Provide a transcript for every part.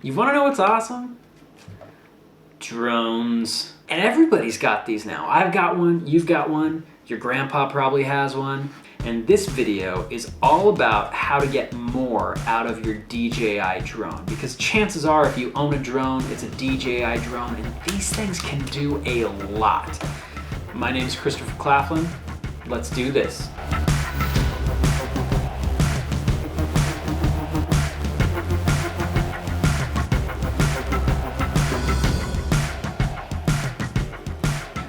You want to know what's awesome? Drones. And everybody's got these now. I've got one, you've got one, your grandpa probably has one. And this video is all about how to get more out of your DJI drone. Because chances are if you own a drone, it's a DJI drone, and these things can do a lot. My name is Christopher Claflin. Let's do this.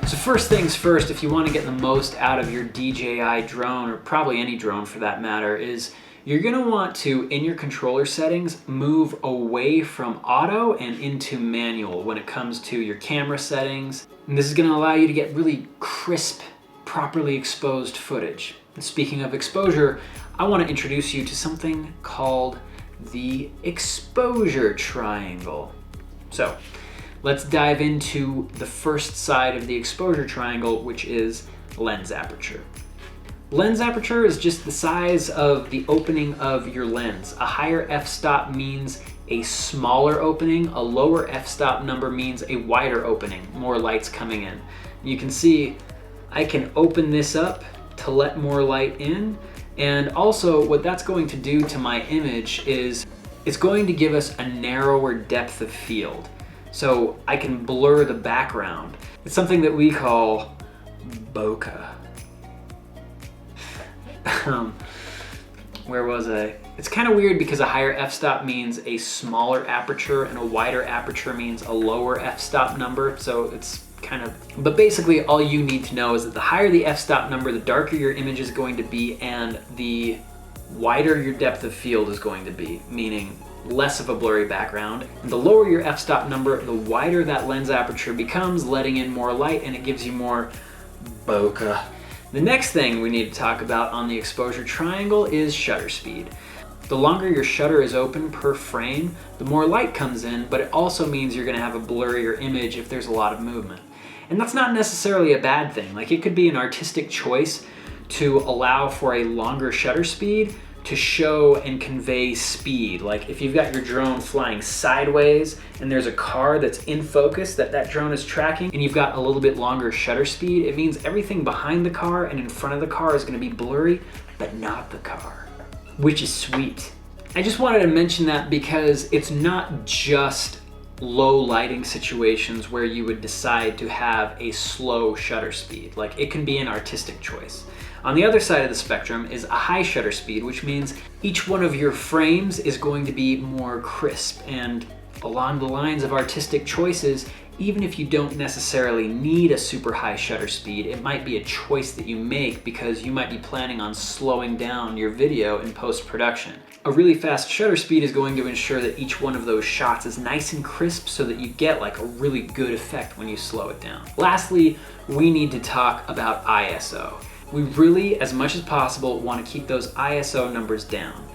So first things first, if you want to get the most out of your DJI drone, or probably any drone for that matter, is you're going to want to, in your controller settings, move away from auto and into manual when it comes to your camera settings. And this is going to allow you to get really crisp, properly exposed footage. And speaking of exposure, I want to introduce you to something called the exposure triangle. So let's dive into the first side of the exposure triangle, which is lens aperture. Lens aperture is just the size of the opening of your lens. A higher f-stop means a smaller opening. A lower f-stop number means a wider opening, more light's coming in. You can see I can open this up to let more light in. And also what that's going to do to my image is it's going to give us a narrower depth of field. So I can blur the background. It's something that we call bokeh. Where was I? It's kind of weird because a higher f-stop means a smaller aperture and a wider aperture means a lower f-stop number. So it's kind of, but basically all you need to know is that the higher the f-stop number, the darker your image is going to be and the wider your depth of field is going to be, meaning less of a blurry background. And the lower your f-stop number, the wider that lens aperture becomes, letting in more light, and it gives you more bokeh. The next thing we need to talk about on the exposure triangle is shutter speed. The longer your shutter is open per frame, the more light comes in, but it also means you're gonna have a blurrier image if there's a lot of movement. And that's not necessarily a bad thing. Like, it could be an artistic choice to allow for a longer shutter speed to show and convey speed. Like if you've got your drone flying sideways and there's a car that's in focus that drone is tracking and you've got a little bit longer shutter speed, it means everything behind the car and in front of the car is gonna be blurry, but not the car, which is sweet. I just wanted to mention that because it's not just low lighting situations where you would decide to have a slow shutter speed. Like, it can be an artistic choice. On the other side of the spectrum is a high shutter speed, which means each one of your frames is going to be more crisp. And along the lines of artistic choices, even if you don't necessarily need a super high shutter speed, it might be a choice that you make because you might be planning on slowing down your video in post-production. A really fast shutter speed is going to ensure that each one of those shots is nice and crisp so that you get like a really good effect when you slow it down. Lastly, we need to talk about ISO. We really, as much as possible, want to keep those ISO numbers down.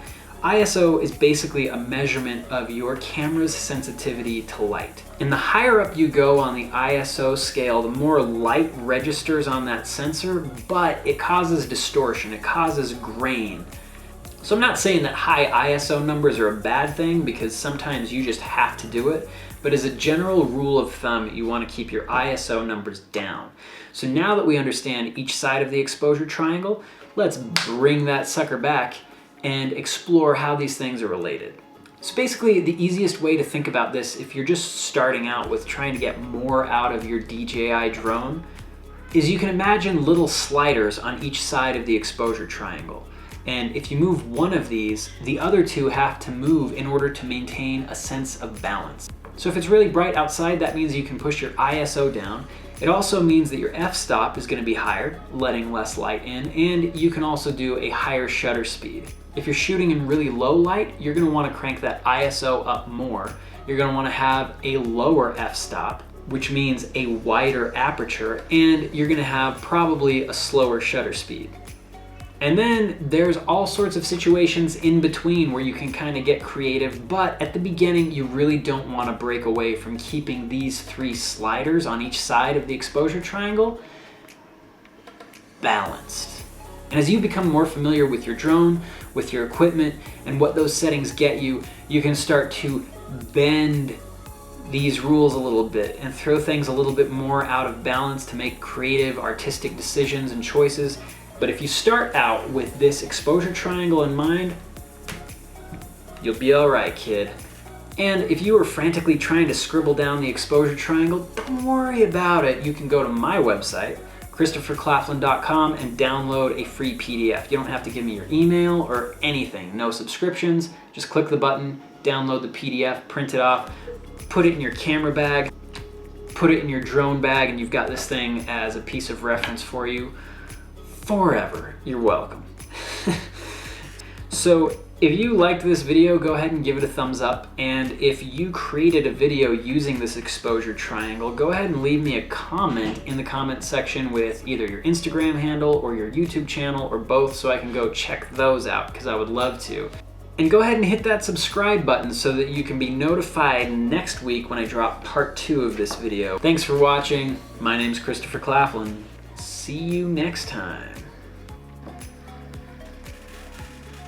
ISO is basically a measurement of your camera's sensitivity to light. And the higher up you go on the ISO scale, the more light registers on that sensor, but it causes distortion, it causes grain. So I'm not saying that high ISO numbers are a bad thing, because sometimes you just have to do it. But as a general rule of thumb, you want to keep your ISO numbers down. So now that we understand each side of the exposure triangle, let's bring that sucker back and explore how these things are related. So basically, the easiest way to think about this, if you're just starting out with trying to get more out of your DJI drone, is you can imagine little sliders on each side of the exposure triangle. And if you move one of these, the other two have to move in order to maintain a sense of balance. So if it's really bright outside, that means you can push your ISO down. It also means that your f-stop is going to be higher, letting less light in, and you can also do a higher shutter speed. If you're shooting in really low light, you're going to want to crank that ISO up more. You're going to want to have a lower f-stop, which means a wider aperture, and you're going to have probably a slower shutter speed. And then there's all sorts of situations in between where you can kind of get creative, but at the beginning you really don't want to break away from keeping these three sliders on each side of the exposure triangle balanced. And as you become more familiar with your drone, with your equipment, and what those settings get you, you can start to bend these rules a little bit and throw things a little bit more out of balance to make creative, artistic decisions and choices. But if you start out with this exposure triangle in mind, you'll be all right, kid. And if you are frantically trying to scribble down the exposure triangle, don't worry about it. You can go to my website, ChristopherClaflin.com, and download a free PDF. You don't have to give me your email or anything. No subscriptions. Just click the button, download the PDF, print it off, put it in your camera bag, put it in your drone bag, and you've got this thing as a piece of reference for you forever. You're welcome. So if you liked this video, go ahead and give it a thumbs up. And if you created a video using this exposure triangle, go ahead and leave me a comment in the comment section with either your Instagram handle or your YouTube channel or both, so I can go check those out, because I would love to. And go ahead and hit that subscribe button so that you can be notified next week when I drop part 2 of this video. Thanks for watching. My name's Christopher Claflin. See you next time.